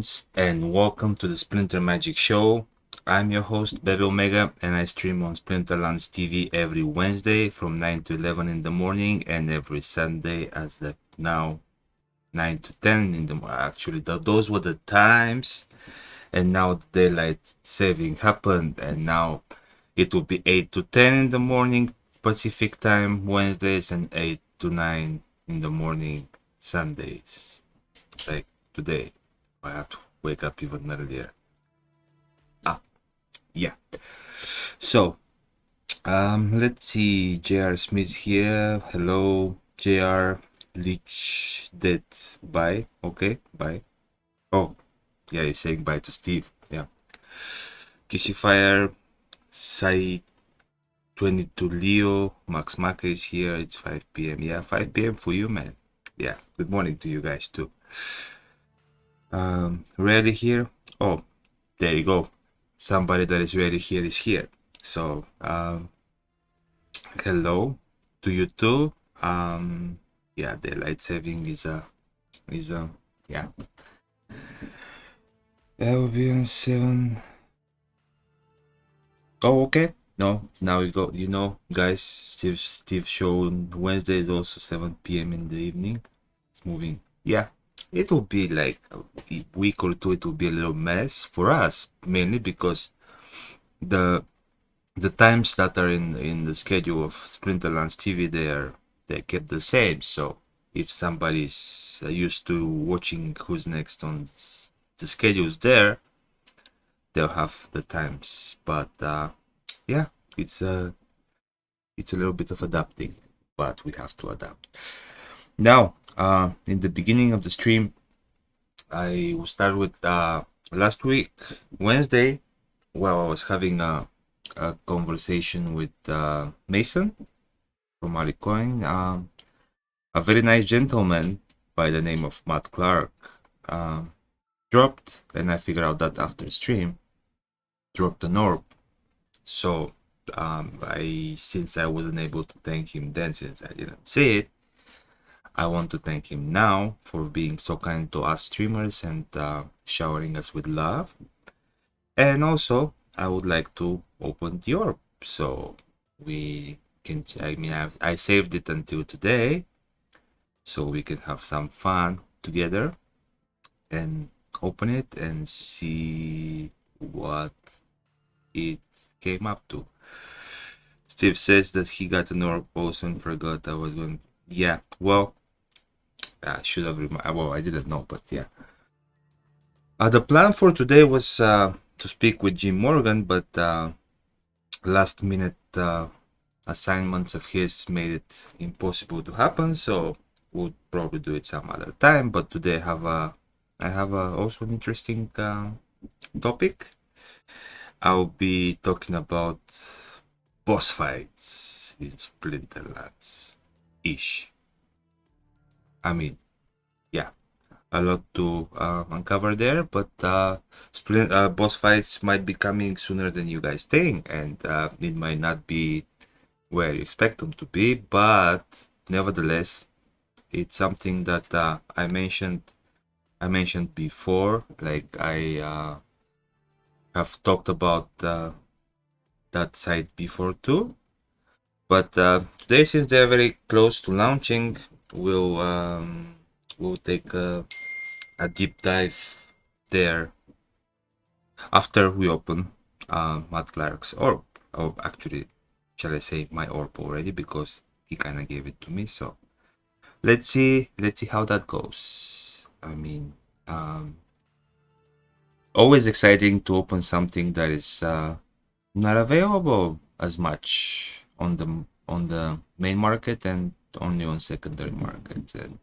splinterlands, and welcome to the Splinter Magic Show. I'm your host, Bebe Omega, and I stream on Splinterlands TV every Wednesday from 9 to 11 in the morning and every Sunday as the now 9 to 10 in the morning. Actually, those were the times, and now daylight saving happened, and now it will be 8 to 10 in the morning Pacific time Wednesdays and 8 to 9 in the morning Sundays. Like today, I have to wake up even earlier. Yeah. So, let's see. JR Smith here. Hello, JR. Leech dead. Bye. Okay, bye. Oh, yeah, you're saying bye to Steve. Yeah. Kishifier, Sai 22 Leo, Max Maka is here. It's 5 p.m. Yeah, 5 p.m. for you, man. Yeah, good morning to you guys, too. Ready here? Oh, there you go. Somebody that is ready here is here. So, hello to you too. Yeah, daylight saving is yeah. That will be on 7. Oh, okay. No, now we go. You know, guys, Steve show on Wednesday is also 7 p.m. in the evening. It's moving. Yeah, it will be like a week or two. It will be a little mess for us, mainly because the the times that are in the schedule of Splinterlands TV, they kept the same. So if somebody's used to watching Who's Next on the schedules there, they'll have the times. But yeah, it's a little bit of adapting, but we have to adapt. Now, in the beginning of the stream, I will start with last week Wednesday. Well, I was having a conversation with Mason from Alicoin. A very nice gentleman by the name of Matt Clark dropped, and I figured out that after stream, dropped an orb. So since I wasn't able to thank him then, since I didn't see it, I want to thank him now for being so kind to us streamers and showering us with love. And also, I would like to open the orb, so we can. I mean, I saved it until today, so we can have some fun together and open it and see what it came up to. Steve says that he got an orb also and forgot I was going. Yeah, well, I should have reminded. Well, I didn't know, but yeah. The plan for today was to speak with Jim Morgan, but last minute assignments of his made it impossible to happen. So we'll probably do it some other time. But today I have also an interesting topic. I'll be talking about boss fights in Splinterlands ish. I mean, yeah, a lot to uncover there, but boss fights might be coming sooner than you guys think, and it might not be where you expect them to be, but nevertheless, it's something that I mentioned before. Like I have talked about that site before too. But today, since they're very close to launching, we'll take a deep dive there after we open Matt Clark's orb. Oh, actually, shall I say my orb already, because he kind of gave it to me. So let's see how that goes. I mean, always exciting to open something that is not available as much on the main market and only on secondary markets. And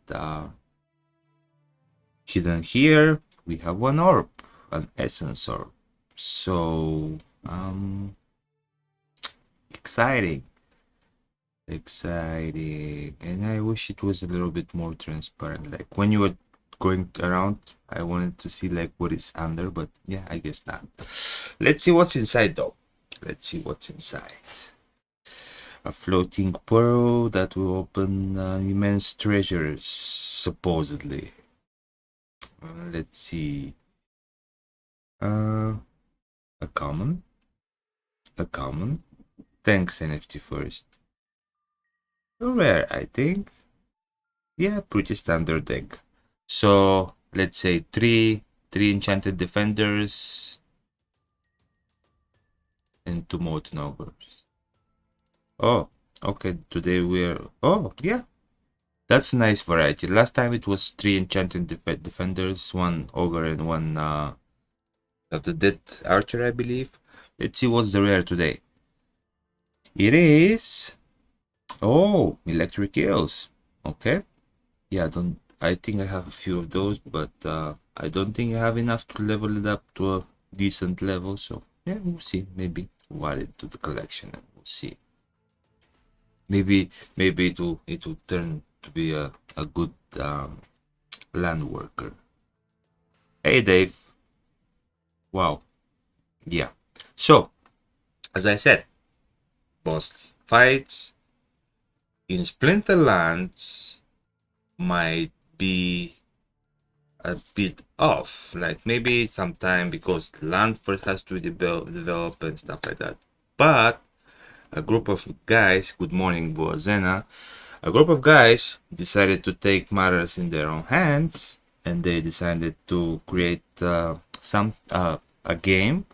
hidden here we have one orb, an essence orb. So exciting, and I wish it was a little bit more transparent. Like when you were going around, I wanted to see like what is under, but yeah, I guess not. Let's see what's inside though. Let's see what's inside. A floating pearl that will open immense treasures, supposedly. Let's see. Uh, a common, a common. Thanks NFT first. Rare, I think. Yeah, pretty standard deck. So let's say three enchanted defenders and two molten ogres. Oh, okay. Today we're yeah. That's a nice variety. Last time it was three enchanted defenders, one ogre and one of the dead archer, I believe. Let's see what's the rare today. It is electric eels. Okay. Yeah, I think I have a few of those, but I don't think I have enough to level it up to a decent level. So yeah, we'll see. Maybe we'll add it to the collection and we'll see. Maybe it will turn to be a good land worker. Hey Dave. Wow. Yeah. So as I said, boss fights in Splinterlands might be a bit off, like maybe sometime because land first has to develop and stuff like that. But a group of guys, good morning Boazena, a group of guys decided to take matters in their own hands, and they decided to create a game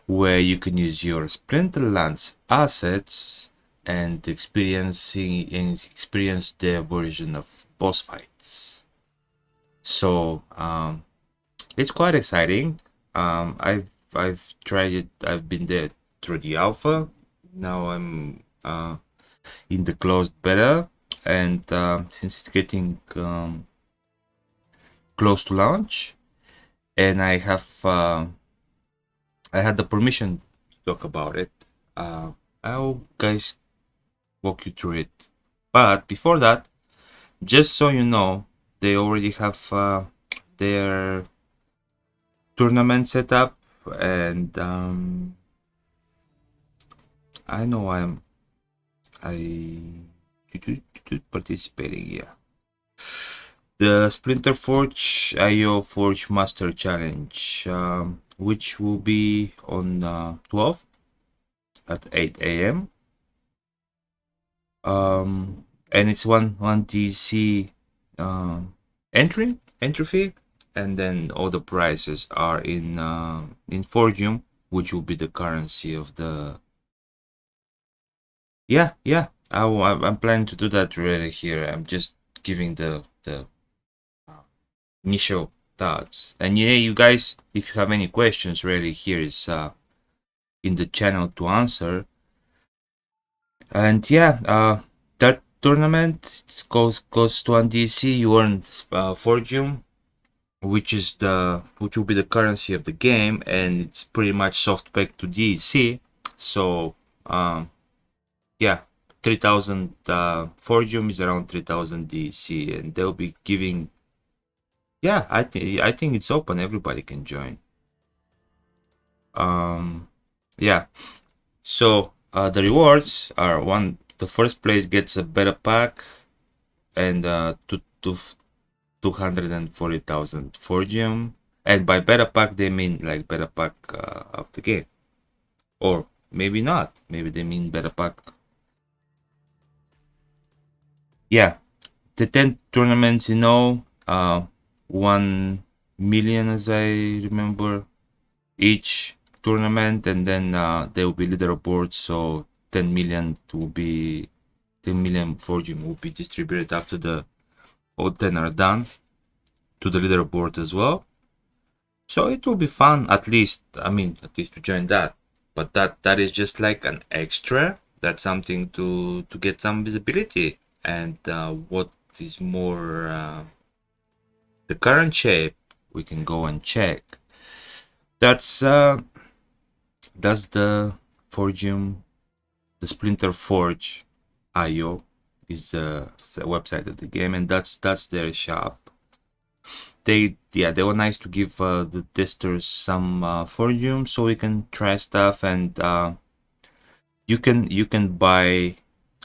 where you can use your Splinterlands assets and experience their version of boss fights. So it's quite exciting. I've tried it. I've been there through the alpha. Now I'm in the closed beta, and since it's getting close to launch, and I had the permission to talk about it. I'll guys walk you through it. But before that, just so you know, they already have their tournament set up, and I know I participating. Yeah, the Splinterforge IO Forge Master Challenge, which will be on 12th at 8 a.m. And it's one DC entry fee, and then all the prices are in Forgium, which will be the currency of the. Yeah. I'm planning to do that really here. I'm just giving the initial thoughts, and yeah, you guys, if you have any questions, really here is in the channel to answer. And yeah, that tournament goes to one DC. You earn Forgium, which will be the currency of the game, and it's pretty much soft pegged to DC. So yeah, 3,000 Forgium is around 3,000 DC, and they'll be giving. Yeah, I think it's open. Everybody can join. Yeah. So the rewards are the first place gets a beta pack and 240,000 Forgium. And by beta pack, they mean like beta pack of the game. Or maybe not. Maybe they mean beta pack. Yeah. The 10 tournaments, 1 million as I remember each tournament. And then there will be leaderboards. So 10 million will be 10 million Forgium will be distributed after the all 10 are done to the leaderboard as well. So it will be fun, at least to join that. But that is just like an extra. That's something to get some visibility. And what is more, the current shape, we can go and check. That's the Forgium, the Splinterforge IO is the website of the game, and that's their shop. They were nice to give the testers some Forgium so we can try stuff, and you can buy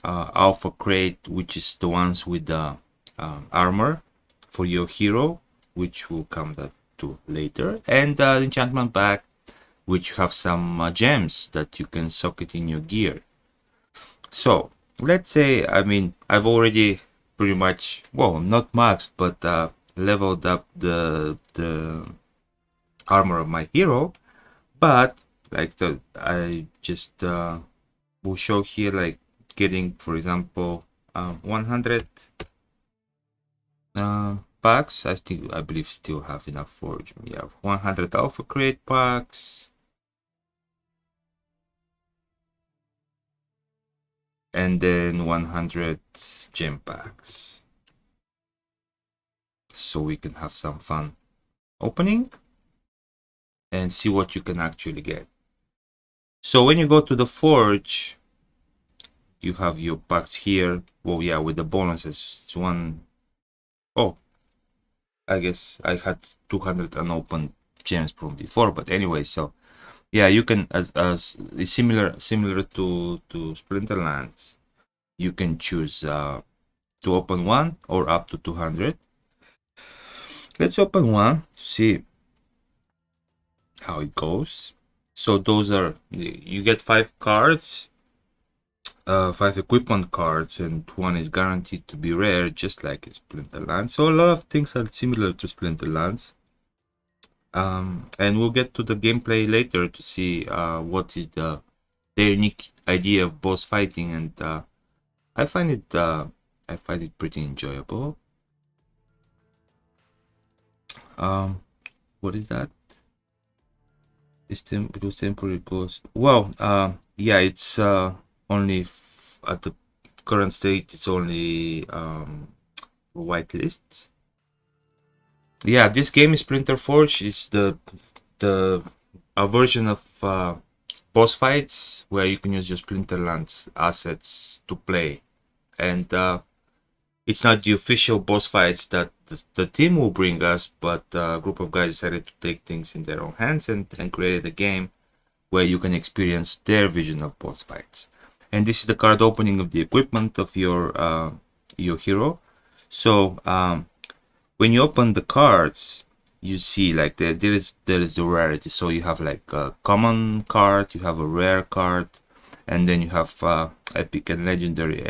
Alpha Crate, which is the ones with the armor for your hero, which will come to later, and the enchantment pack, which have some gems that you can socket in your gear. So let's say, I mean, I've already pretty much, well, not maxed, but leveled up the armor of my hero. But like I just will show here, like getting, for example, 100 packs. I believe still have enough forge. We have 100 alpha crate packs, and then 100 gem packs, so we can have some fun opening and see what you can actually get. So when you go to the forge, you have your packs here. Well, yeah, with the bonuses, it's one. Oh, I guess I had 200 unopened gems from before, but anyway, so yeah, you can, as similar to splinterlands, you can choose to open one or up to 200. Let's open one to see how it goes. So those are, you get 5 cards, 5 equipment cards, and one is guaranteed to be rare, just like Splinterlands. So a lot of things are similar to Splinterlands. And we'll get to the gameplay later to see what is the unique idea of boss fighting, and I find it pretty enjoyable. What is that? It was temporary pause. Well, yeah, it's only at the current state. It's only white lists. Yeah, this game is splinterforge. It's the a version of boss fights where you can use your splinterlands assets to play, and it's not the official boss fights that the team will bring us, but a group of guys decided to take things in their own hands and created a game where you can experience their vision of boss fights. And this is the card opening of the equipment of your hero. So when you open the cards, you see like there is the rarity. So you have like a common card, you have a rare card, and then you have epic and legendary,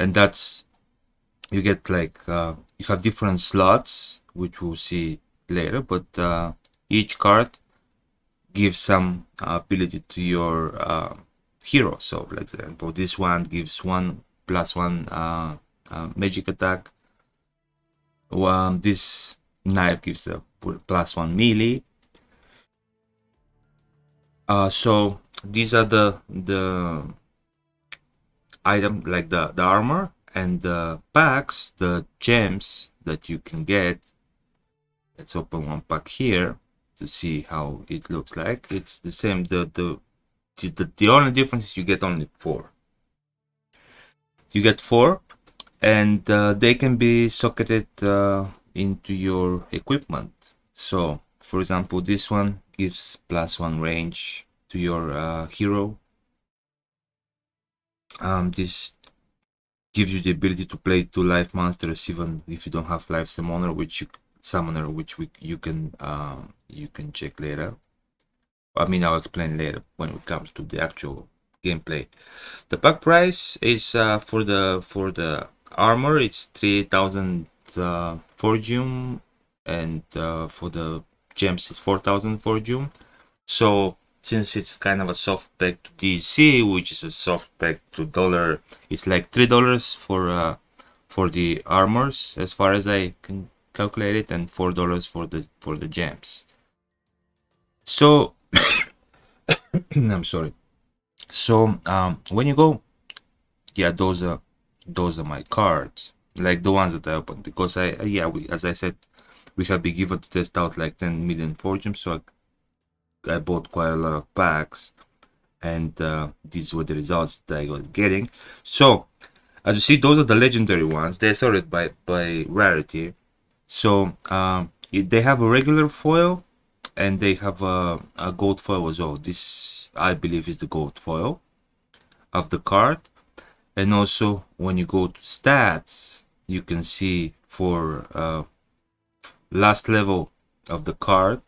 and that's, you get like you have different slots, which we'll see later, but each card gives some ability to your hero. So for example, this one gives 1+1 magic attack. This knife gives a +1 melee. So these are the item, like the armor, and the packs, the gems that you can get. Let's open one pack here to see how it looks like. It's the same. The only difference is you get only 4. You get 4, and they can be socketed into your equipment. So for example, this one gives +1 range to your hero. This gives you the ability to play 2 life monsters even if you don't have life summoner, which you can check later. I mean, I'll explain later when it comes to the actual gameplay. The pack price is for the armor, it's 3,000 forgium, and for the gems it's 4,000 forgium. So since it's kind of a soft peg to DC, which is a soft peg to dollar, it's like $3 for the armors, as far as I can calculate it, and $4 for the gems. So I'm sorry. So when you go, yeah, those are my cards, like the ones that I opened, because as I said, we have been given to test out like 10 million fortunes, so I bought quite a lot of packs, and these were the results that I was getting. So as you see, those are the legendary ones. They're sorted by rarity. So they have a regular foil, and they have a gold foil as well. This, I believe, is the gold foil of the card. And also when you go to stats, you can see for last level of the card,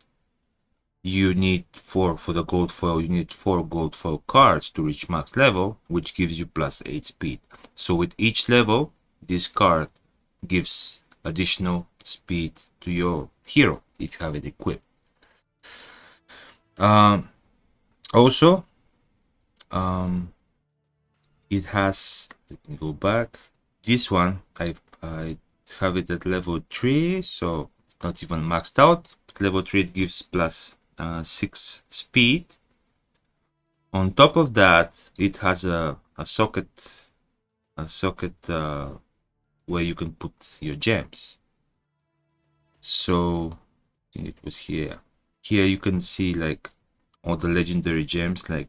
you need for the gold foil, you need 4 gold foil cards to reach max level, which gives you +8 speed. So with each level, this card gives additional speed to your hero if you have it equipped. Also, it has, let me go back, this one I have it at level 3, so it's not even maxed out. But level 3 it gives +6 speed. On top of that, it has a socket where you can put your gems. So I think it was here. Here you can see like all the legendary gems, like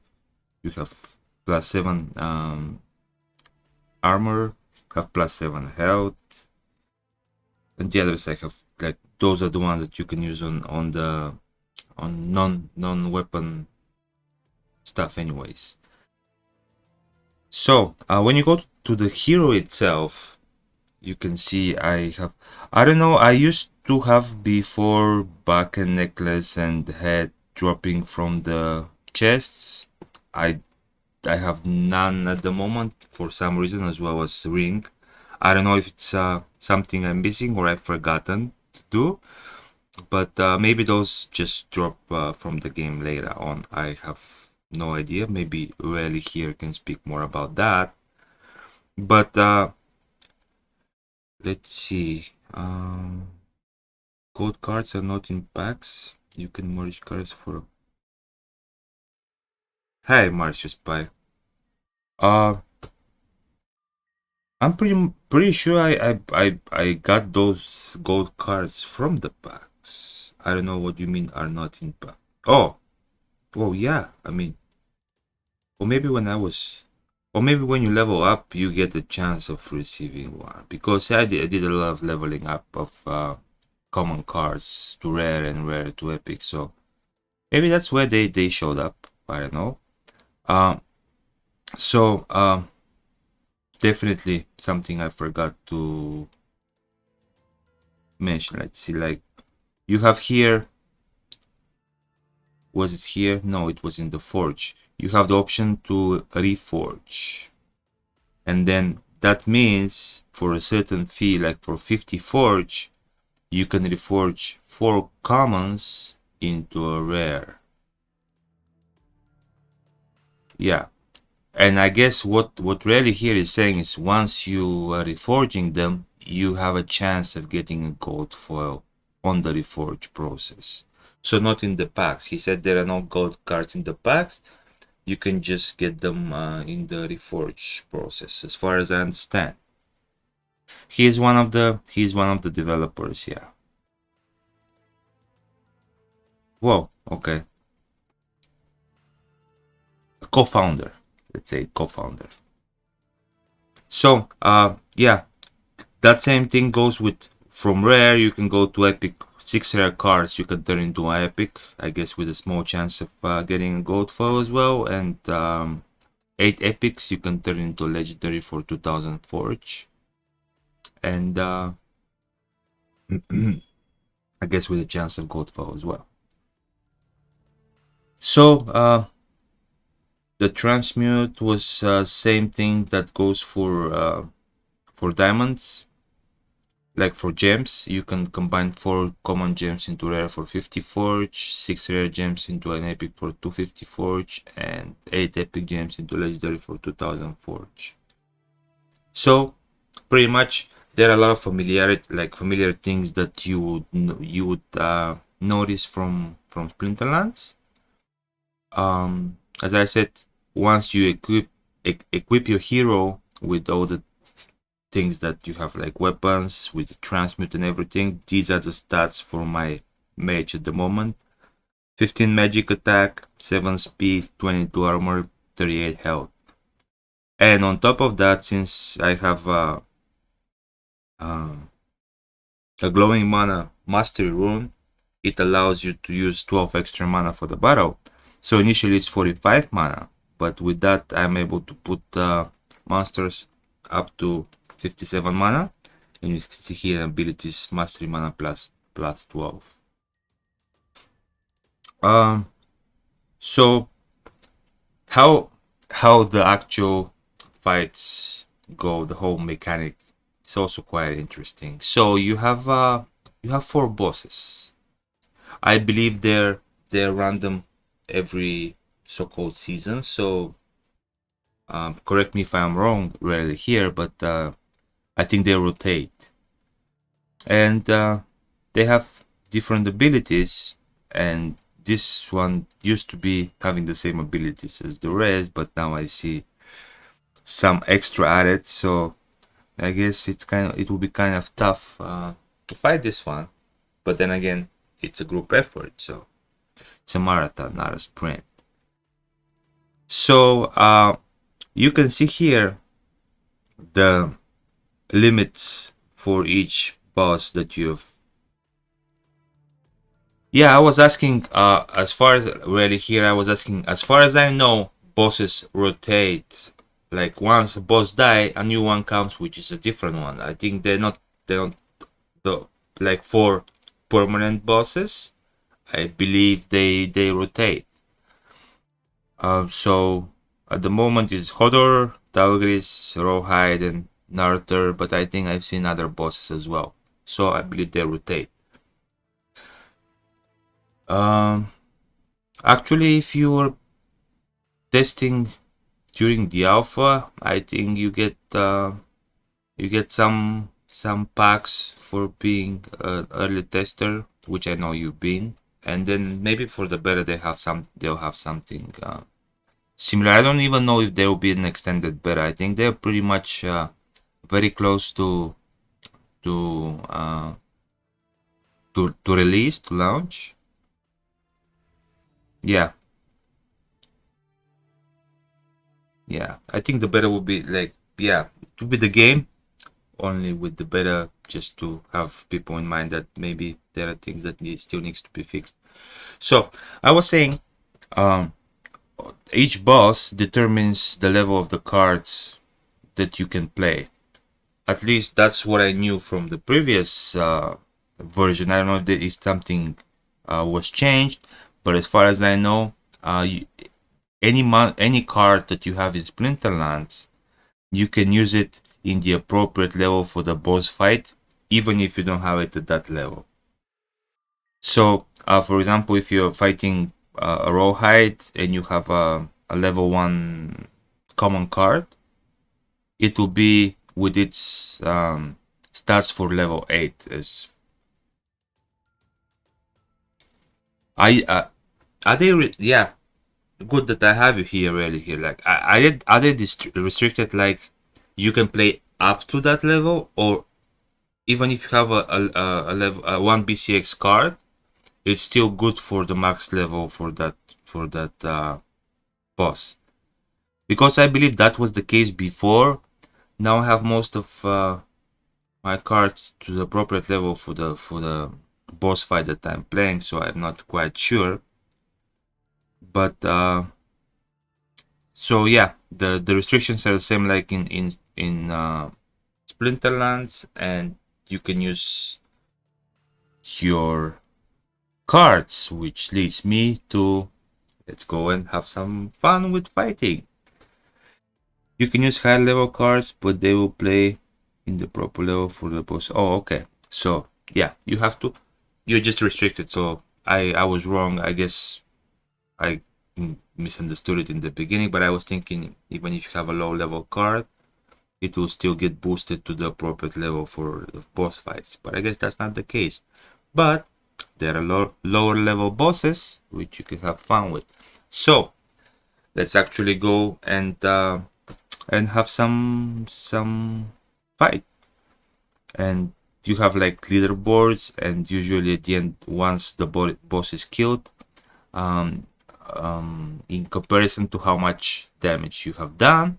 you have +7 armor, have +7 health, and the others I have like those are the ones that you can use on the non-weapon stuff anyways. So when you go to the hero itself, you can see I don't know, I used to have before back and necklace and head dropping from the chests. I have none at the moment for some reason, as well as ring. I don't know if it's something I'm missing or I've forgotten to do, but maybe those just drop from the game later on. I have no idea. Maybe Rarely here can speak more about that. But let's see. Gold cards are not in packs. You can merge cards for. Hey, Martius Spy. Uh, I'm pretty sure I got those gold cards from the packs. I don't know what you mean are not in pack. Oh, well, yeah. I mean, or maybe when I was, or maybe when you level up, you get a chance of receiving one. Because I did a lot of leveling up of common cards to rare and rare to epic. So maybe that's where they showed up. I don't know. Um, so definitely something I forgot to mention. Let's see, like you have here. Was it here? No, it was in the forge. You have the option to reforge, and then that means for a certain fee, like for 50 forge, you can reforge 4 commons into a rare. Yeah. And I guess what Rally here is saying is once you are reforging them, you have a chance of getting a gold foil on the reforge process. So not in the packs. He said there are no gold cards in the packs. You can just get them in the reforge process, as far as I understand. He is one of the developers. Yeah. Whoa. Okay. A co-founder. Let's say co-founder. So yeah, that same thing goes with from rare. You can go to epic. 6 rare cards you can turn into an epic. I guess with a small chance of getting a gold foil as well. And 8 epics you can turn into legendary for 2000 forge. And I guess with a chance of gold foil as well. So the transmute was same thing that goes for diamonds. Like for gems, you can combine 4 common gems into rare for 50 forge, 6 rare gems into an epic for 250 forge, and 8 epic gems into legendary for 2000 forge. So pretty much there are a lot of familiar things that you would notice from Splinterlands. As I said, once you equip your hero with all the things that you have, like weapons with the transmute and everything, these are the stats for my mage at the moment. 15 magic attack, 7 speed, 22 armor, 38 health. And on top of that, since I have a glowing mana mastery rune, it allows you to use 12 extra mana for the battle. So initially it's 45 mana, but with that I'm able to put monsters up to 57 mana. And you see here abilities mastery mana plus plus 12. Um, so how how the actual fights go, the whole mechanic, is also quite interesting. So you have four bosses. I believe they're random every so-called season. So correct me if I'm wrong, really here, but I think they rotate, and they have different abilities. And this one used to be having the same abilities as the rest, but now I see some extra added. So I guess it will be kind of tough to fight this one. But then again, it's a group effort, so it's a marathon, not a sprint. So you can see here the limits for each boss that you've. Yeah, I was asking. As far as really here, I was asking. As far as I know, bosses rotate. Like once a boss die, a new one comes, which is a different one. I think they're not. They don't. The like for permanent bosses, I believe they rotate. So at the moment it's Hodor, Dalgris, Rawhide, and Narter, but I think I've seen other bosses as well. So I believe they rotate. Um, Actually, if you were testing during the alpha, I think you get some packs for being an early tester, which I know you've been, and then maybe for the beta they'll have something similar. I don't even know if there will be an extended beta. I think they're pretty much very close to uh, to release, to launch. Yeah, yeah. I think the beta will be like, yeah, to be the game only with the beta, just to have people in mind that maybe there are things that still needs to be fixed. So I was saying, um, each boss determines the level of the cards that you can play. At least that's what I knew from the previous version. I don't know if something was changed, but as far as I know, any card that you have in Splinterlands, you can use it in the appropriate level for the boss fight, even if you don't have it at that level. So, for example, if you're fighting a rawhide and you have a level 1 common card, it will be with its stats for level 8. As I are they yeah, good that I have you here really here. Like are they restricted, like you can play up to that level, or even if you have a level 1 BCX card, it's still good for the max level for that boss? Because I believe that was the case before. Now I have most of my cards to the appropriate level for the boss fight that I'm playing, so I'm not quite sure. But so yeah, the restrictions are the same like in Splinterlands, and you can use your cards, which leads me to let's go and have some fun with fighting. You can use high level cards, but they will play in the proper level for the boss. Oh, okay. So yeah, you have to. You're just restricted. So I was wrong. I guess I misunderstood it in the beginning, but I was thinking even if you have a low level card, it will still get boosted to the appropriate level for the boss fights. But I guess that's not the case. But there are lower level bosses which you can have fun with. So let's actually go and have some fight. And you have like leaderboards, and usually at the end, once the boss is killed, um, in comparison to how much damage you have done,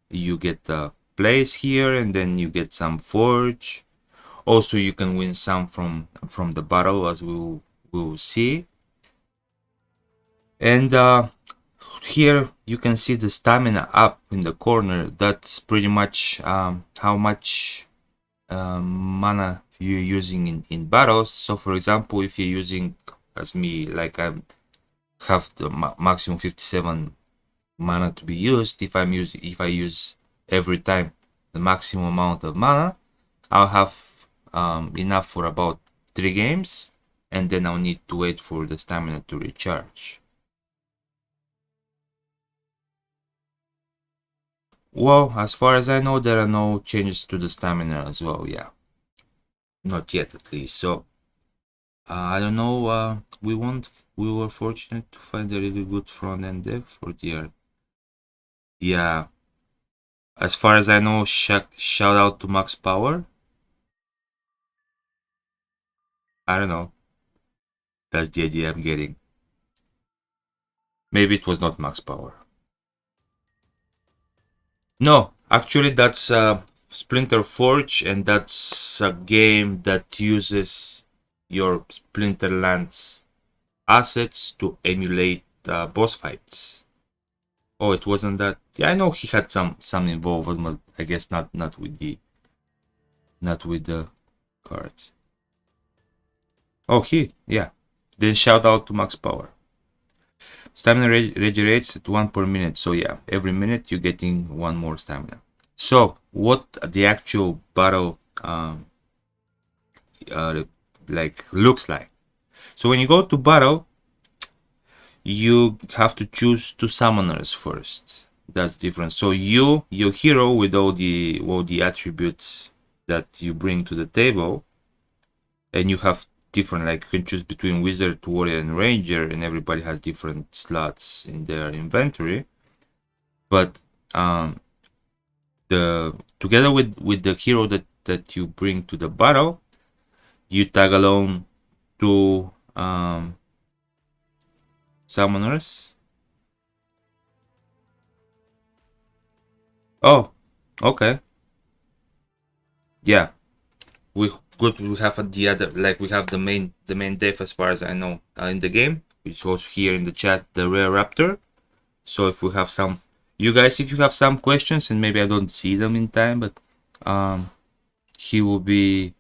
you get a place here, and then you get some forge. Also, you can win some from the battle, as we'll see. And here you can see the stamina up in the corner. That's pretty much how much mana you're using in battles. So for example, if you're using as me, like I have the maximum 57 mana to be used. If I use every time the maximum amount of mana, I'll have enough for about 3 games, and then I'll need to wait for the stamina to recharge. Well, as far as I know, there are no changes to the stamina as well. Yeah, not yet at least. So I don't know. We were fortunate to find a really good front end dev for the art. Yeah, as far as I know, shout out to Max Power. I don't know. That's the idea I'm getting. Maybe it was not Max Power. No, actually, that's Splinterforge, and that's a game that uses your Splinterlands assets to emulate boss fights. Oh, it wasn't that. Yeah, I know he had some involvement, but I guess not with the cards. Oh, yeah. Then shout out to Max Power. Stamina regenerates at 1 per minute. So yeah, every minute you're getting 1 more stamina. So what the actual battle uh, like looks like. So when you go to battle, you have to choose 2 summoners first. That's different. So your hero with all the attributes that you bring to the table, and you have different, like you can choose between wizard, warrior, and ranger, and everybody has different slots in their inventory. But the together with the hero that you bring to the battle, you tag along 2 summoners. Oh, okay. Yeah, we good. We have the other, like we have the main dev as far as I know in the game, which was here in the chat, the rare raptor. So if we have some, you guys, if you have some questions and maybe I don't see them in time, but he will be.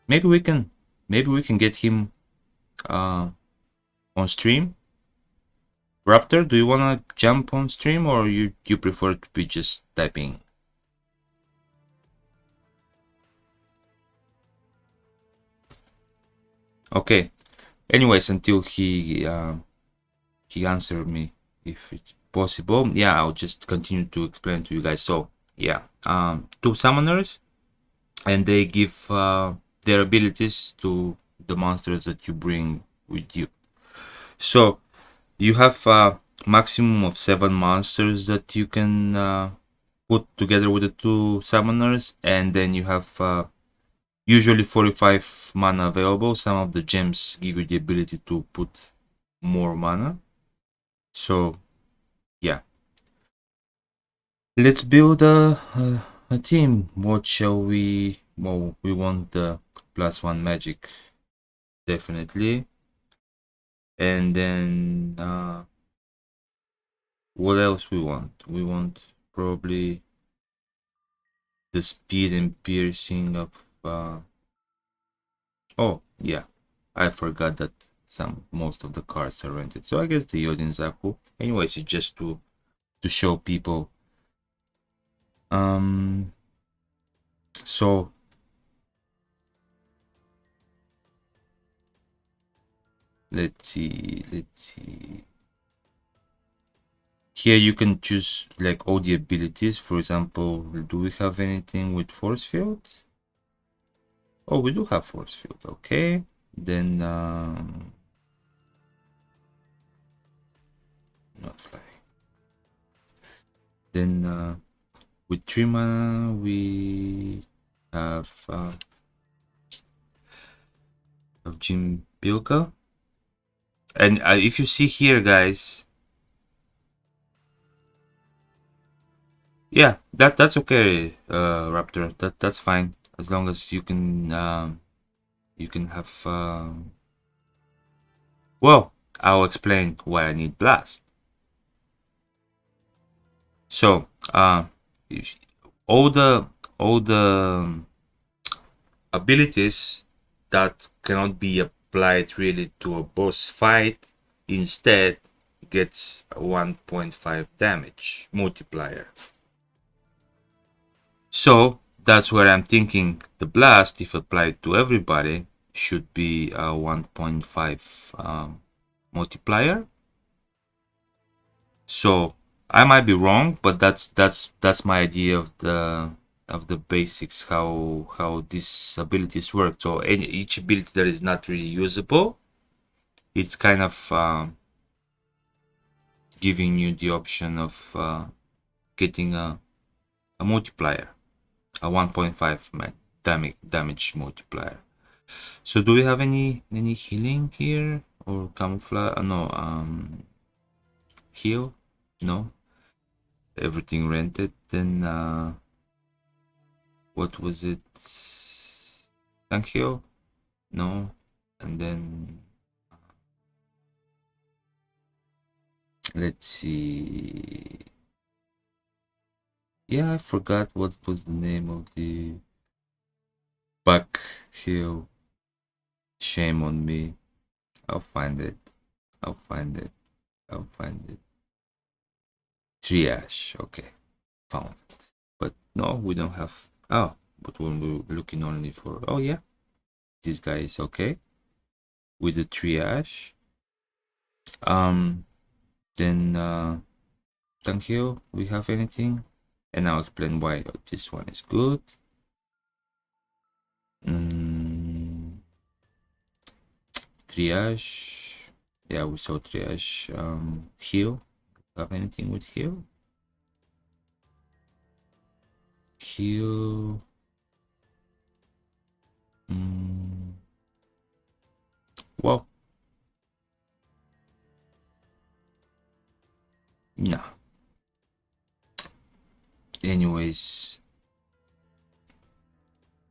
Maybe we can get him on stream. Raptor, do you wanna jump on stream, or you prefer to be just typing? Okay. Anyways, until he answered me, if it's possible, yeah, I'll just continue to explain to you guys. So yeah, 2 summoners, and they give their abilities to the monsters that you bring with you. So you have a maximum of 7 monsters that you can put together with the 2 summoners, and then you have usually 45 mana available. Some of the gems give you the ability to put more mana. So yeah, let's build a team. What shall we? Well, we want the +1 magic, definitely. And then what else we want? We want probably the speed and piercing of oh yeah, I forgot that most of the cards are rented. So I guess the Yodin Zaku. Anyways, it's just to show people. So let's see. Here you can choose like all the abilities. For example, do we have anything with force field? Oh, we do have force field. Okay, then not fly. Then with 3 mana we have Jim Bilka. And if you see here, guys, yeah, that's okay, Raptor. That's fine as long as you can have. Well, I'll explain why I need blast. So all the abilities that cannot be applied really to a boss fight. Instead, gets a 1.5 damage multiplier. So that's where I'm thinking the blast, if applied to everybody, should be a 1.5 multiplier. So I might be wrong, but that's my idea of the basics, how these abilities work. So each ability that is not really usable, it's kind of giving you the option of getting a multiplier, a 1.5 damage multiplier. So do we have any healing here or camouflage? No, heal? No. Everything rented. Then what was it? Tank heal? No. And then let's see. Yeah, I forgot what was the name of the back heal. Shame on me. I'll find it. I'll find it. I'll find it. Triage. Okay. Found it. But no, we don't have. Oh, but when we're looking only for. Oh, yeah. This guy is okay with the triage. Then, thank you. We have anything? And I'll explain why this one is good. Triage. Yeah, we saw triage. Heal. Have anything with heal? Heal. Well, no. Anyways,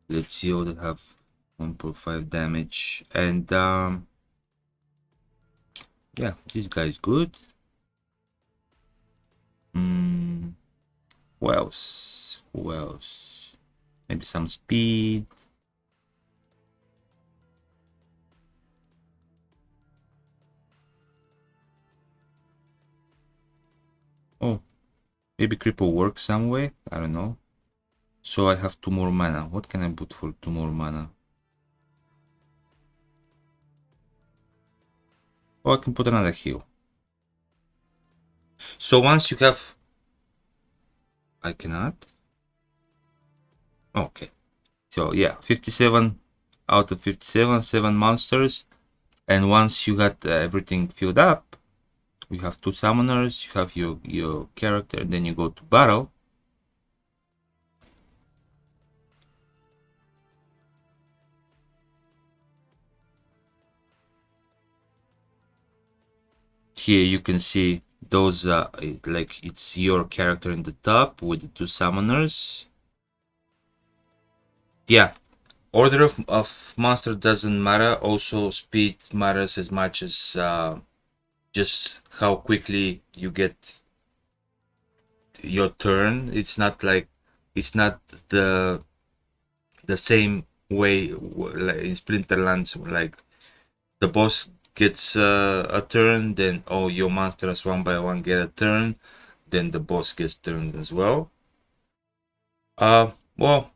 let's see all that have 1.5 damage. And yeah, this guy's good. Who else? Who else? Maybe some speed. Oh, maybe cripple works some way. I don't know. So I have 2 more mana. What can I put for 2 more mana? Oh, I can put another heal. So once you have... I cannot? Okay. So yeah, 57 out of 57, 7 monsters. And once you got everything filled up, you have 2 summoners, you have your character, then you go to battle. Here you can see those, like it's your character in the top with the 2 summoners. Yeah, order of monster doesn't matter. Also, speed matters as much as just how quickly you get your turn. It's not like it's not the same way like in Splinterlands, like the boss gets a turn, then all your monsters one by one get a turn, then the boss gets turned as well. Well,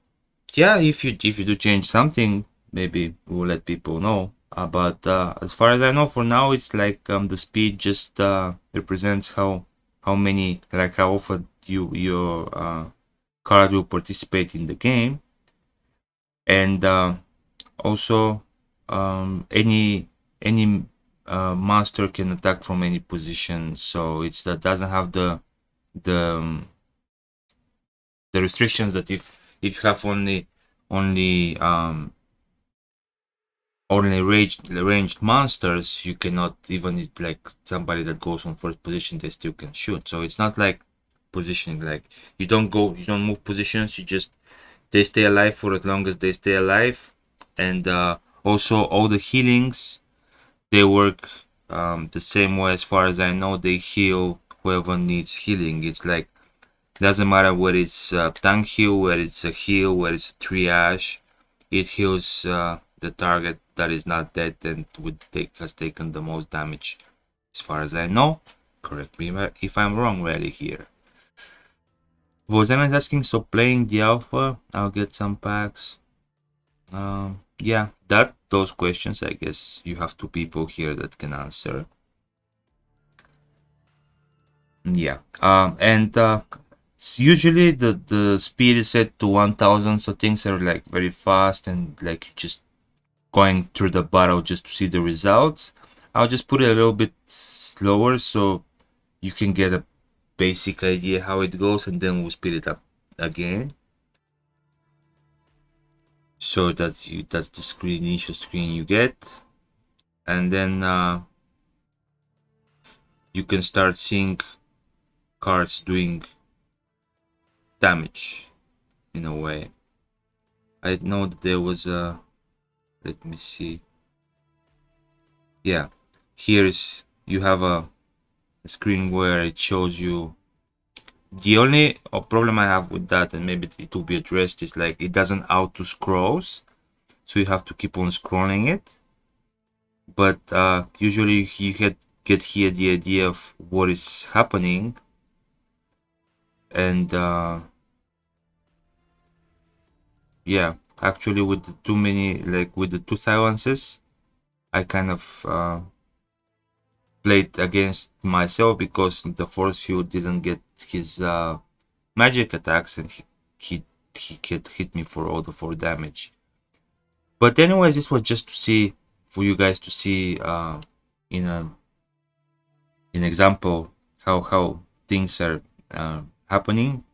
yeah, if you do change something, maybe we'll let people know. But as far as I know, for now, it's like the speed just represents how many, like how often your card will participate in the game, and also any monster can attack from any position. So it's that doesn't have the the restrictions that if you have only ranged monsters, you cannot even like somebody that goes on first position, they still can shoot. So it's not like positioning, like you don't move positions, you just they stay alive for as long as they stay alive. And also all the healings, they work the same way. As far as I know, they heal whoever needs healing. It's like doesn't matter whether it's tank heal, whether it's a heal, whether it's a triage. it heals the target that is not dead and has taken the most damage, as far as I know. Correct me if I'm wrong, really here. Vozeman is asking, so playing the alpha, I'll get some packs. Yeah, those questions, I guess you have two people here that can answer. Yeah, and usually the speed is set to 1000, so things are like very fast and like just going through the battle just to see the results. I'll just put it a little bit slower so you can get a basic idea how it goes, and then we'll speed it up again. So that's the initial screen you get, and then you can start seeing cards doing damage in a way. I know that there was a, let me see. Yeah, here's you have a screen where it shows you. The only problem I have with that, and maybe it will be addressed, is like it doesn't auto scrolls, so you have to keep on scrolling it. But usually you get here the idea of what is happening, and yeah, actually with the too many, like with the two silences, I kind of played against myself because the force field didn't get his magic attacks, and he he could hit me for all the 4 damage. But anyways, this was just to see, for you guys to see in a in example how things are happening,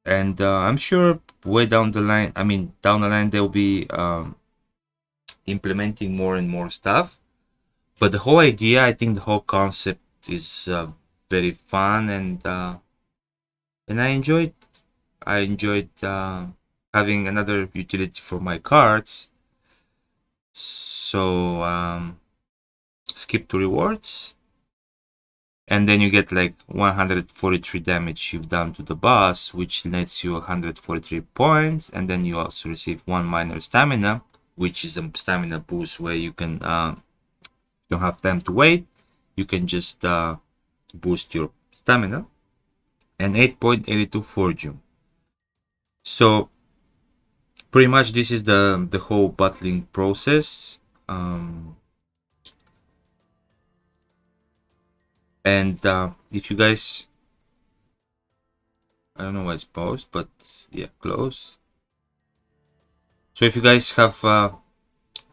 and I'm sure way down the line, I mean down the line, they'll be implementing more and more stuff. But the whole idea, I think the whole concept is very fun, and I enjoyed having another utility for my cards. So skip to rewards, and then you get like 143 damage you've done to the boss, which nets you 143 points, and then you also receive 1 minor stamina, which is a stamina boost where you can don't have time to wait, you can just boost your stamina, and 8.82 fortune. So pretty much this is the whole battling process. And if you guys, I don't know why it's paused, but yeah, close. So if you guys have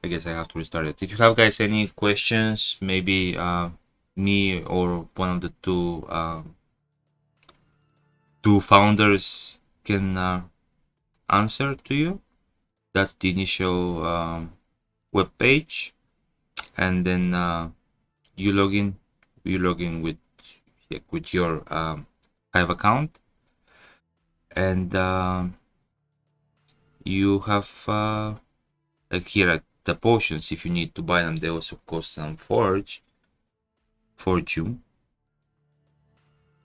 I guess I have to restart it. If you have guys any questions, maybe me or one of the two founders can answer to you. That's the initial web page, and then you log in. You log in with your Hive account, and you have like here at the potions. If you need to buy them, they also cost some fortune.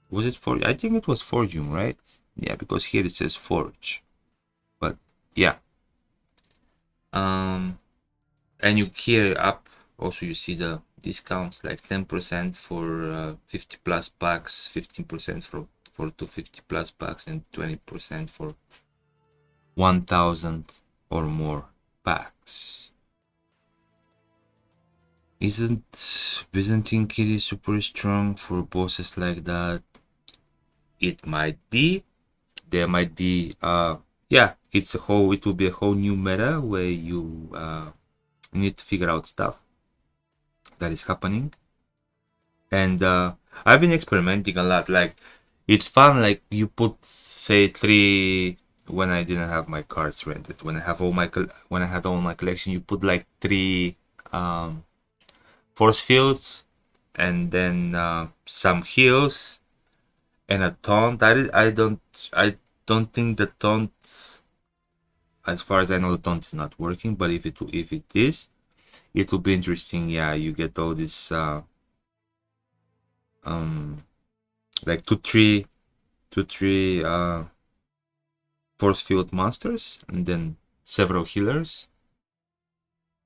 Was it for? I think it was fortune, right? Yeah, because here it says forge. But yeah, and you here up also you see the discounts, like 10% for 50 plus packs, 15% for 250 plus packs, and 20% for 1000 or more packs. Isn't Byzantine Kitty super strong for bosses like that? It might be. There might be yeah, it will be a whole new meta where you need to figure out stuff that is happening. And I've been experimenting a lot. Like it's fun, like you put say 3, when I didn't have my cards rented, when I had all my collection, you put like 3 force fields, and then some heals and a taunt. I don't think the taunt, as far as I know, the taunt is not working, but if it is, it will be interesting. Yeah, you get all this like two three force field monsters, and then several healers,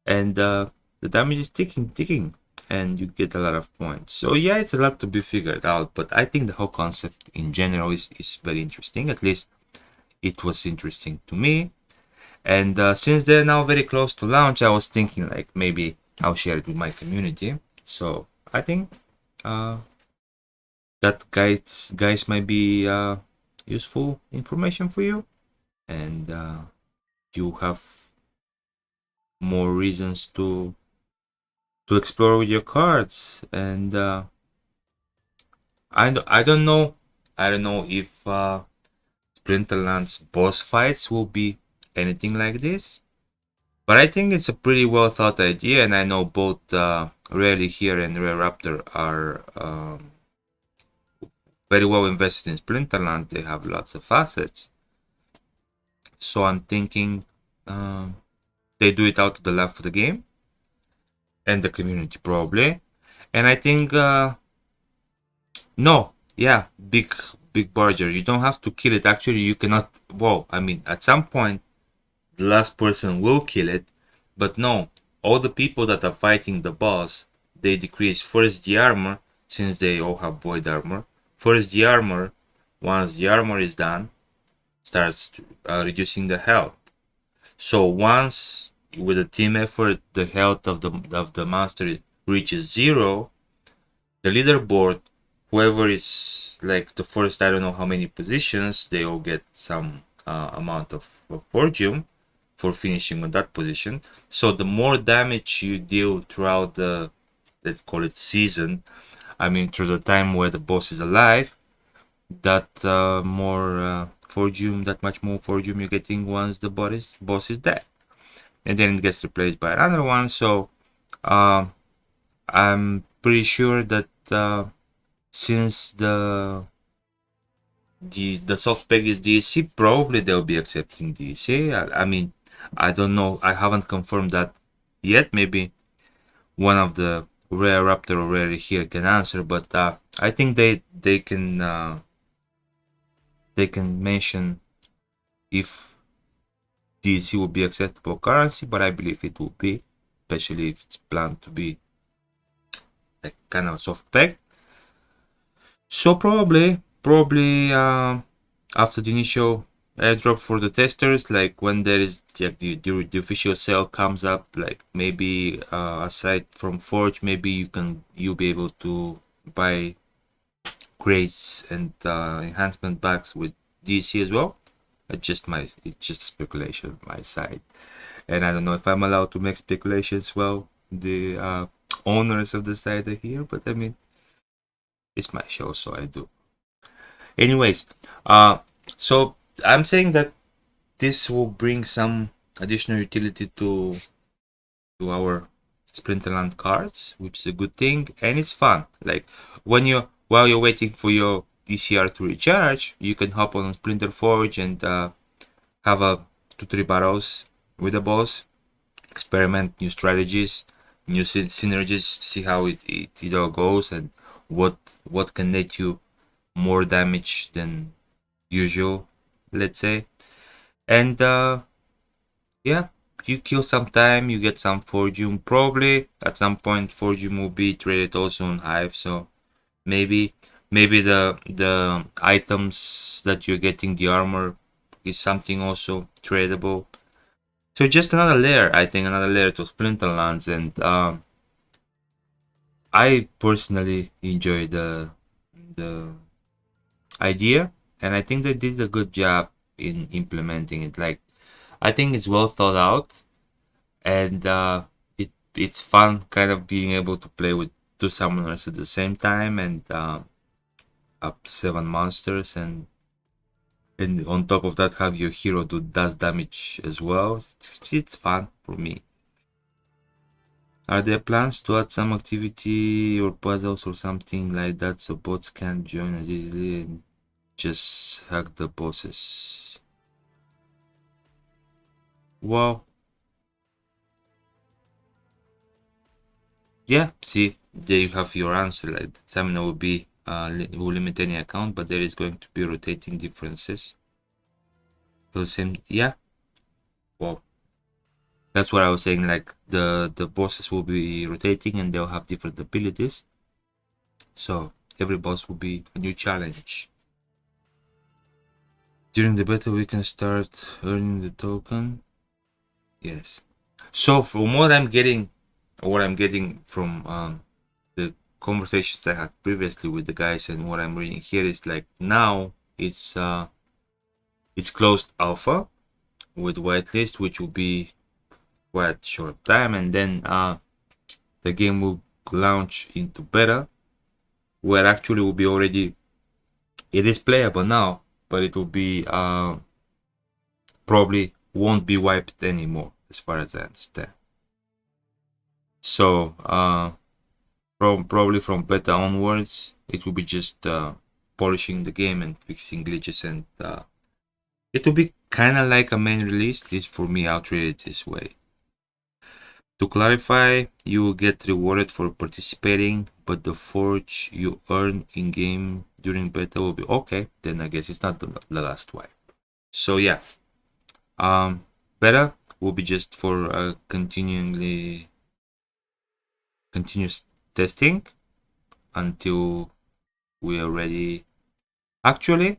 and the damage is ticking, and you get a lot of points. So yeah, it's a lot to be figured out, but I think the whole concept in general is very interesting. At least it was interesting to me. And since they're now very close to launch, I was thinking like maybe I'll share it with my community. So I think uh, that guys might be useful information for you, and you have more reasons to explore with your cards. And I don't know if Splinterland's boss fights will be anything like this. But I think it's a pretty well thought idea, and I know both Rarely Here and Rare Raptor are very well invested in Splinterland. They have lots of assets. So I'm thinking they do it out of the love for the game and the community, probably. And I think, no, yeah, big barger. You don't have to kill it. Actually, you cannot. Well, I mean, at some point, the last person will kill it, but no, all the people that are fighting the boss, they decrease first the armor, since they all have void armor. First the armor, once the armor is done, starts reducing the health. So once with a team effort the health of the monster reaches zero, the leaderboard, whoever is like the first, I don't know how many positions, they all get some amount of fortune for finishing on that position. So the more damage you deal throughout the, let's call it season, I mean through the time where the boss is alive, that more fortune, that much more fortune you're getting once the boss is dead, and then it gets replaced by another one. So I'm pretty sure that since the soft package DLC, probably they'll be accepting DLC. I mean, I don't know. I haven't confirmed that yet. Maybe one of the Rare Raptor or Rare here can answer, but I think they can mention if DLC will be acceptable currency, but I believe it will be, especially if it's planned to be like kind of soft pack. So probably after the initial airdrop for the testers, like when there is the official sale comes up, like maybe aside from Forge, maybe you'll be able to buy crates and enhancement packs with DC as well. It's just speculation on my side, and I don't know if I'm allowed to make speculations. Well, the owners of the site are here, but I mean it's my show, so I do. Anyways, so I'm saying that this will bring some additional utility to our Splinterland cards, which is a good thing, and it's fun. Like while you're waiting for your DCR to recharge, you can hop on Splinterforge and have a 2-3 battles with the boss, experiment new strategies, new synergies, see how it all goes, and what can net you more damage than usual, let's say. And yeah, you kill some time, you get some fortune. Probably at some point fortune will be traded also on Hive, so maybe the items that you're getting, the armor, is something also tradable. So just another layer, I think, another layer to Splinterlands, and I personally enjoy the idea, and I think they did a good job in implementing it. Like, I think it's well thought out, and it's fun, kind of being able to play with two summoners at the same time, and up to 7 monsters, and on top of that have your hero do does damage as well. It's fun for me. Are there plans to add some activity or puzzles or something like that so bots can join as easily and just hack the bosses? Well, yeah, see, there you have your answer. Like, the stamina will be will limit any account, but there is going to be rotating differences. So same, yeah. Well, That's what I was saying, like the bosses will be rotating and they'll have different abilities. So every boss will be a new challenge. During the beta we can start earning the token. Yes. So from what I'm getting from the conversations I had previously with the guys and what I'm reading here is like now it's closed alpha with whitelist, which will be quite short time, and then the game will launch into beta, where actually will be already, it is playable now, but it will be probably won't be wiped anymore as far as I understand. So probably from beta onwards it will be just polishing the game and fixing glitches, and it will be kind of like a main release. At least for me, I'll treat it this way. To clarify, you will get rewarded for participating, but the forge you earn in game during beta will be okay. Then I guess it's not the last wipe. So yeah, beta will be just for continuous testing until we are ready. Actually,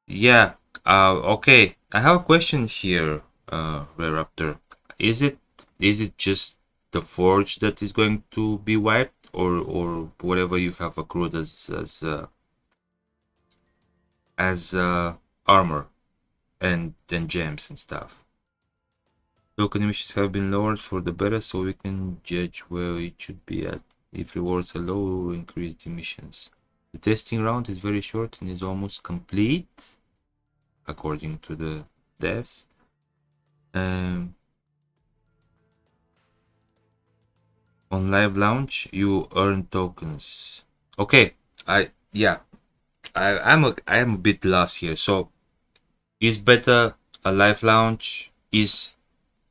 yeah. Okay. I have a question here, Rare Raptor. Is it just the forge that is going to be wiped, or whatever you have accrued as armor and gems and stuff? Token emissions have been lowered for the beta, so we can judge where it should be at. If rewards are low, we will increase the emissions. The testing round is very short and is almost complete, according to the devs. On live launch, you earn tokens. Okay, I am a bit lost here. So, is beta a live launch? Is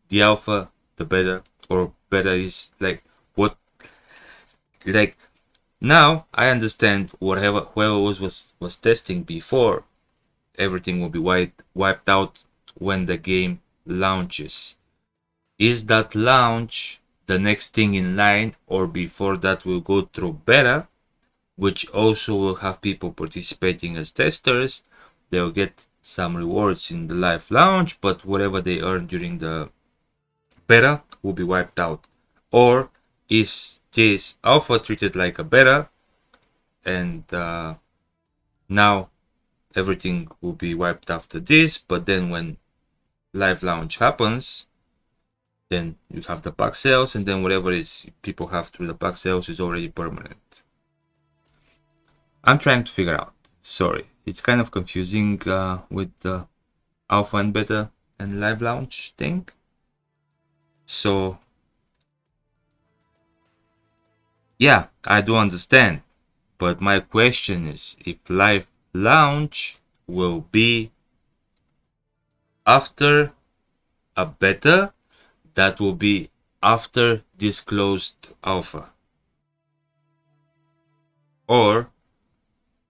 the alpha the beta, or beta is like what? Like now, I understand whoever was testing before, everything will be wiped out when the game launches. Is that launch the next thing in line, or before that we'll go through beta, which also will have people participating as testers? They'll get some rewards in the live launch, but whatever they earn during the beta will be wiped out. Or is this alpha treated like a beta, and now everything will be wiped after this, but then when live launch happens, then you have the pack sales, and then whatever is people have through the pack sales is already permanent. I'm trying to figure out. Sorry, it's kind of confusing with the alpha and beta and live launch thing. So yeah, I do understand, but my question is if live launch will be after a beta that will be after this closed alpha, or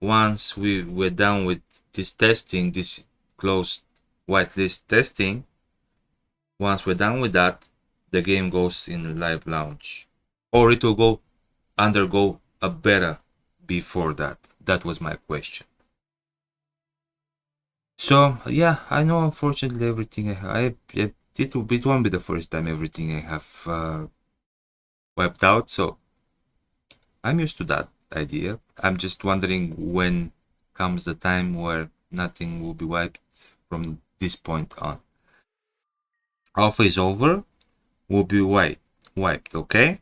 once we're done with this testing, this closed whitelist testing, once we're done with that, the game goes in live launch, or it will go undergo a beta before that. That was my question. So yeah, I know unfortunately everything it won't be the first time everything I have wiped out, so I'm used to that idea. I'm just wondering when comes the time where nothing will be wiped from this point on. Alpha is over, will be wiped, okay?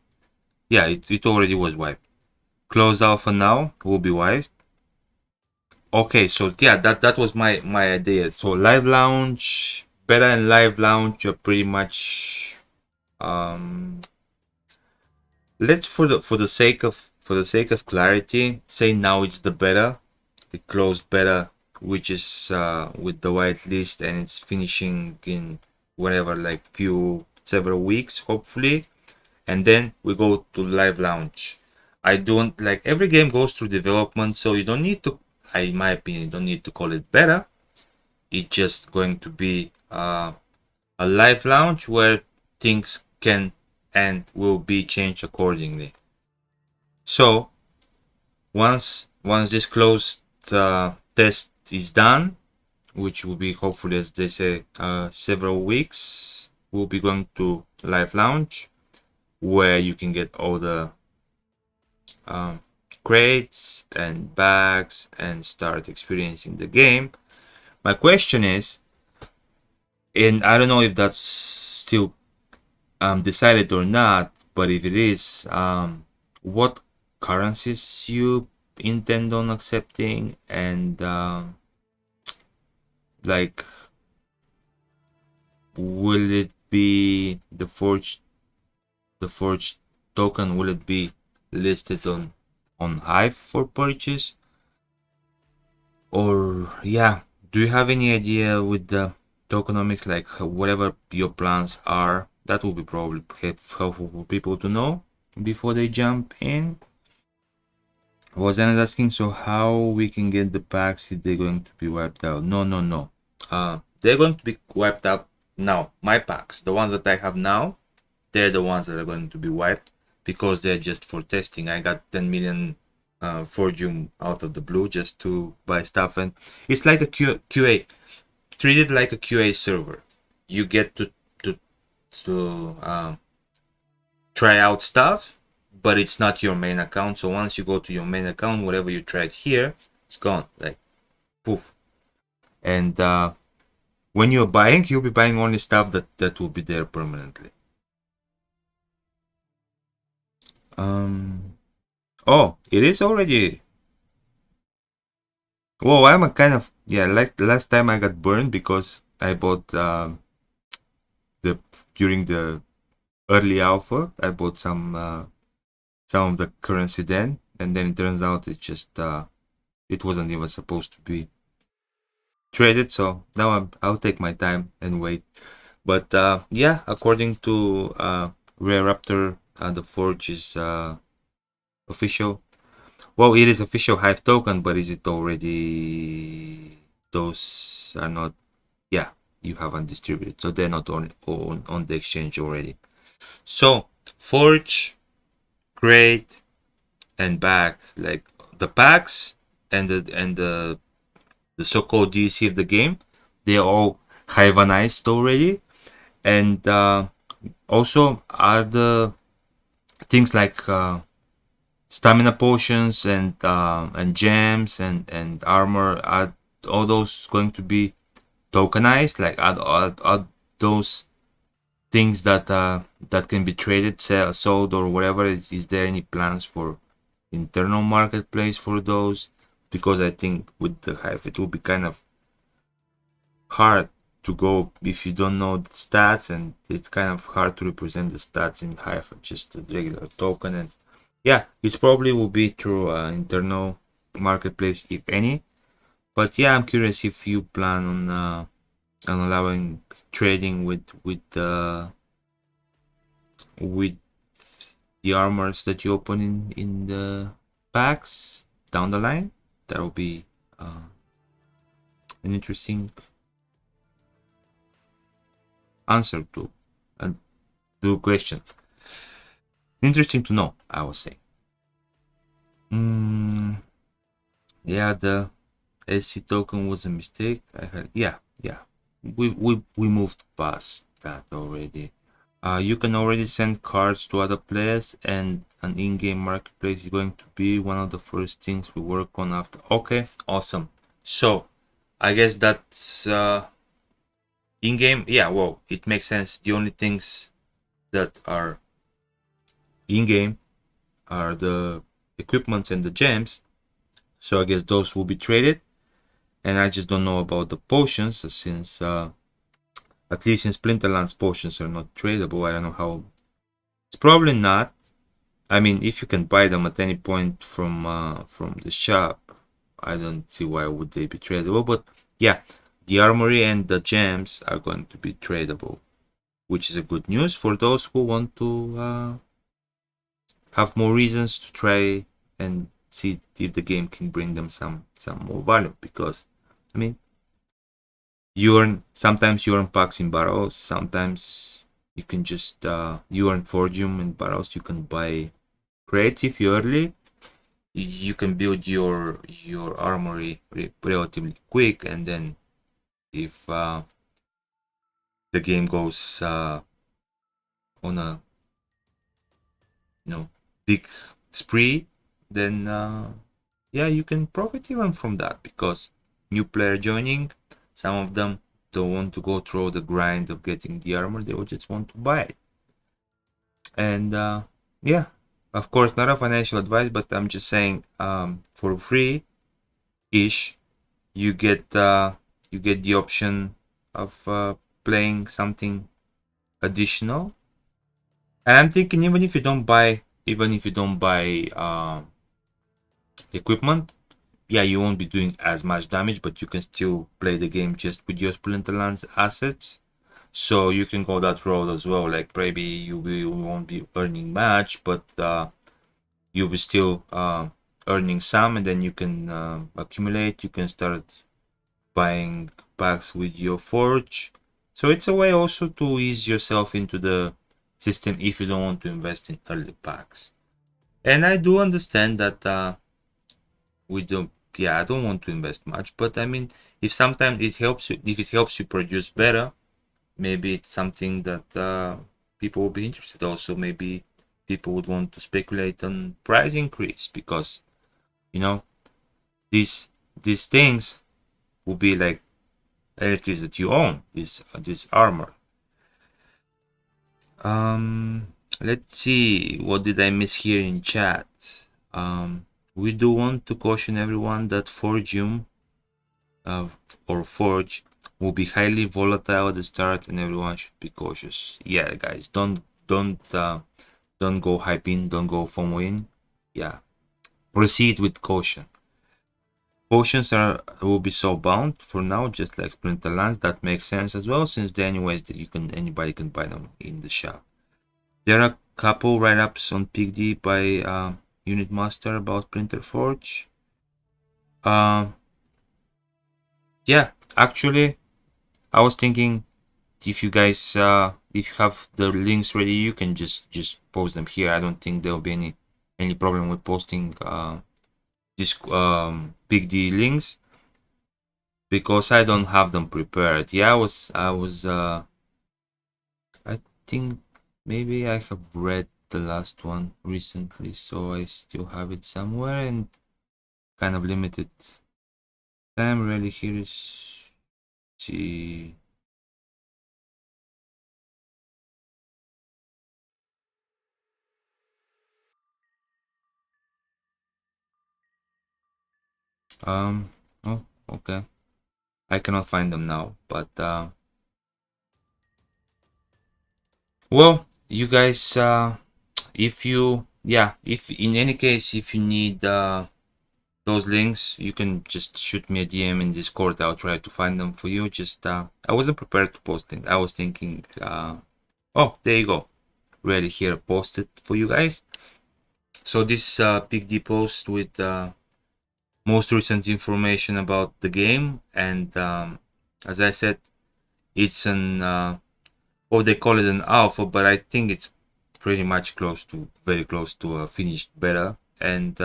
Yeah, it already was wiped. Close alpha now, will be wiped. Okay, so yeah, that was my idea. So live launch, beta and live launch are pretty much let's for the sake of clarity, say now it's the beta, the closed beta, which is with the whitelist, and it's finishing in whatever, like several weeks hopefully, and then we go to live launch. I don't like, every game goes through development, so you don't need to, in my opinion, you don't need to call it beta. It's just going to be a live launch where things can and will be changed accordingly. So once this closed test is done, which will be hopefully, as they say, several weeks, we'll be going to live launch where you can get all the um, crates and bags and start experiencing the game. My question is, and I don't know if that's still decided or not, but if it is, what currencies you intend on accepting, and like, will it be the forged token? Will it be listed on Hive for purchase? Or yeah, do you have any idea with the tokenomics, like whatever your plans are? That will be probably helpful for people to know before they jump in. Was Anna asking, so how we can get the packs if they're going to be wiped out? No, no, no. They're going to be wiped out now. My packs, the ones that I have now, they're the ones that are going to be wiped because they're just for testing. I got 10 million Forgium out of the blue just to buy stuff, and it's like a QA. Treat it like a QA server. You get to to try out stuff, but it's not your main account. So once you go to your main account, whatever you tried here, it's gone. Like poof. And when you're buying, you'll be buying only stuff that will be there permanently. Um. Oh, it is already. Whoa, I'm a kind of, yeah. Like last time, I got burned because I bought the during the early alpha. I bought some of the currency then, and then it turns out it wasn't even supposed to be traded. So now I'll take my time and wait. But yeah, according to Rare Raptor, the forge is official. Well, it is official Hive token, but is it already? Those are not. Yeah, you haven't distributed, so they're not on the exchange already. So forge, crate, and bag, like the packs and the so-called DLC of the game, they're all Hivanized already, and also are the things like stamina potions and gems and armor, are all those going to be tokenized? Like are those things that can be traded, sold, or whatever? Is there any plans for internal marketplace for those? Because I think with the Hive it will be kind of hard to go if you don't know the stats, and it's kind of hard to represent the stats in Hive, just a regular token. And yeah, it probably will be through internal marketplace, if any. But yeah, I'm curious if you plan on allowing trading with the armors that you open in the packs down the line. That will be an interesting answer to question. Interesting to know, I would say. Mm, yeah, the SC token was a mistake. I heard. Yeah, yeah. We moved past that already. You can already send cards to other players, and an in-game marketplace is going to be one of the first things we work on after. Okay, awesome. So, I guess that's in-game. Yeah, well, it makes sense. The only things that are in-game are the equipments and the gems. So I guess those will be traded. And I just don't know about the potions, since at least in Splinterlands potions are not tradable. I don't know how. It's probably not. I mean, if you can buy them at any point from the shop, I don't see why would they be tradable. But yeah, the armory and the gems are going to be tradable, which is a good news for those who want to have more reasons to try and see if the game can bring them some more value. Because I mean, sometimes you earn packs in barrels, sometimes you can just you earn forgium in barrels. You can buy crates if you early. You can build your armory relatively quick, and then if the game goes on a big spree, then yeah, you can profit even from that, because new player joining, some of them don't want to go through the grind of getting the armor, they will just want to buy it. And yeah, of course, not a financial advice, but I'm just saying, for free ish, you get the option of playing something additional. And I'm thinking, even if you don't buy equipment, yeah, you won't be doing as much damage, but you can still play the game just with your splinterlands assets. So you can go that road as well. Like, maybe you won't be earning much, but you'll be still earning some, and then you can accumulate. You can start buying packs with your forge. So it's a way also to ease yourself into the system if you don't want to invest in early packs. And I do understand that we don't. Yeah, I don't want to invest much, but I mean, if sometimes it helps you, if it helps you produce better, maybe it's something that people will be interested. Also, maybe people would want to speculate on price increase, because you know these these things will be like entities that you own. This armor. Um, let's see. What did I miss here in chat? We do want to caution everyone that Forgium uh, or Forge will be highly volatile at the start, and everyone should be cautious. Yeah, guys, don't go hype in, don't go FOMO in. Yeah, proceed with caution. Potions will be soul bound for now, just like splinterlands. That makes sense as well, since the anyways that anybody can buy them in the shop. There are a couple write-ups on PigD by Unit Master about splinterforge. Yeah, actually, I was thinking, if you guys if you have the links ready, you can just post them here. I don't think there'll be any problem with posting this PigD links, because I don't have them prepared. Yeah, I think maybe I have read the last one recently, so I still have it somewhere, and kind of limited time. Really, here is G. Oh, okay. I cannot find them now, but well, you guys, if in any case, if you need those links, you can just shoot me a DM in Discord. I'll try to find them for you. Just I wasn't prepared to post it. I was thinking, oh, there you go, ready here, posted for you guys. So this PigD post with most recent information about the game, and as I said, it's an or they call it an alpha, but I think it's pretty much very close to a finished beta. And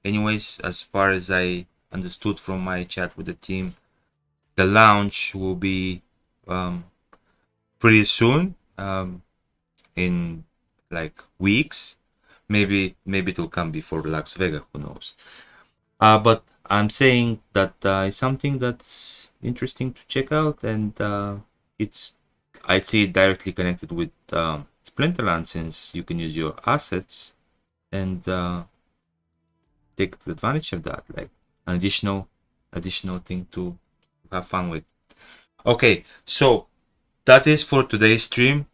anyways, as far as I understood from my chat with the team, the launch will be um, pretty soon, in like weeks. Maybe it will come before Las Vegas. Who knows? But I'm saying that it's something that's interesting to check out, and it's I see it directly connected with Splinterland, since you can use your assets and take advantage of that, like an additional thing to have fun with. Okay, so that is for today's stream.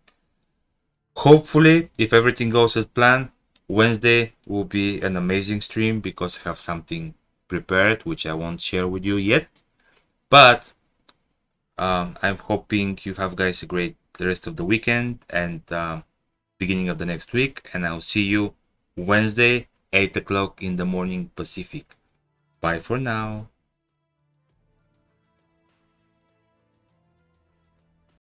Hopefully, if everything goes as planned, Wednesday will be an amazing stream, because I have something prepared which I won't share with you yet. But I'm hoping you have, guys, a great the rest of the weekend and beginning of the next week. And I'll see you Wednesday, 8 o'clock in the morning Pacific. Bye for now.